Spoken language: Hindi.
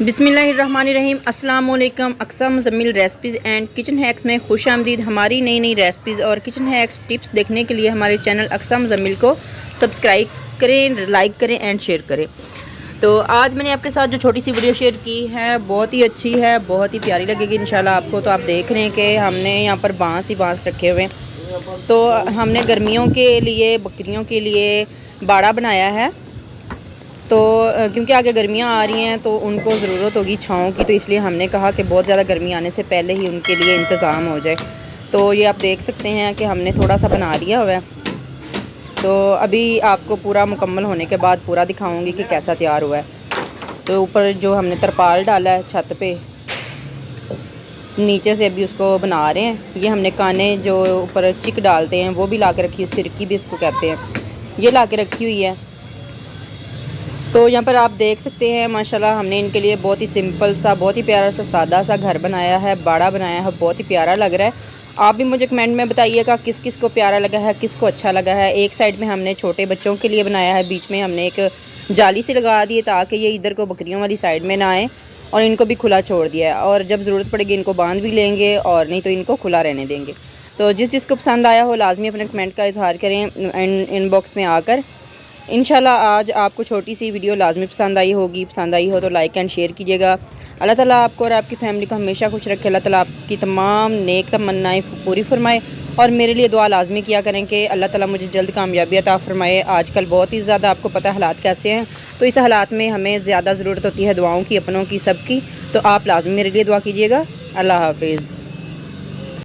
बिस्मिल्लाहिर्रहमानिर्रहीम। अस्सलाम वालेकुम। Aqsa Muzammil recipes and kitchen hacks में खुश आमदीद। हमारी नई नई रेसिपीज़ और किचन हैक्स टिप्स देखने के लिए हमारे चैनल अक्सा मुज़म्मिल को सब्सक्राइब करें, लाइक करें एंड शेयर करें। तो आज मैंने आपके साथ जो छोटी सी वीडियो शेयर की है बहुत ही अच्छी है, बहुत ही प्यारी लगेगी इंशाल्लाह आपको। तो आप देख रहे हैं कि हमने यहाँ पर बांस ही बांस रखे हुए हैं। तो हमने गर्मियों के लिए, बकरियों के लिए बाड़ा बनाया है। तो क्योंकि आगे गर्मियाँ आ रही हैं तो उनको ज़रूरत होगी छाँव की, तो इसलिए हमने कहा कि बहुत ज़्यादा गर्मी आने से पहले ही उनके लिए इंतज़ाम हो जाए। तो ये आप देख सकते हैं कि हमने थोड़ा सा बना लिया हुआ है। तो अभी आपको पूरा मुकम्मल होने के बाद पूरा दिखाऊंगी कि कैसा तैयार हुआ है। तो ऊपर जो हमने तरपाल डाला है छत पे, नीचे से अभी उसको बना रहे हैं। ये हमने काने जो ऊपर चिक डालते हैं वो भी ला के रखी, सिरकी भी इसको कहते हैं, ये ला के रखी हुई है। तो यहाँ पर आप देख सकते हैं माशाल्लाह हमने इनके लिए बहुत ही सिंपल सा, बहुत ही प्यारा सा, सादा सा घर बनाया है, बाड़ा बनाया है, बहुत ही प्यारा लग रहा है। आप भी मुझे कमेंट में बताइएगा किस किस को प्यारा लगा है, किसको अच्छा लगा है। एक साइड में हमने छोटे बच्चों के लिए बनाया है, बीच में हमने एक जाली से लगा दी ताकि ये इधर को बकरियों वाली साइड में ना आए, और इनको भी खुला छोड़ दिया है। और जब ज़रूरत पड़ेगी इनको बांध भी लेंगे, और नहीं तो इनको खुला रहने देंगे। तो जिस जिसको पसंद आया हो लाजमी अपने कमेंट का इजहार करें इनबॉक्स में आकर। इंशाल्लाह आज आपको छोटी सी वीडियो लाजमी पसंद आई होगी। पसंद आई हो तो लाइक एंड शेयर कीजिएगा। अल्लाह ताला आपको और आपकी फैमिली को हमेशा खुश रखे। अल्लाह ताला आपकी तमाम नेक तमन्नाएं पूरी फरमाए। और मेरे लिए दुआ लाजमी किया करें कि अल्लाह ताला मुझे जल्द कामयाबी अता फरमाए। आजकल बहुत ही ज़्यादा आपको पता है हालात कैसे हैं, तो इस हालात में हमें ज़्यादा ज़रूरत होती है दुआओं की, अपनों की, सबकी। तो आप लाजमी मेरे लिए दुआ कीजिएगा। अल्लाह हाफिज़।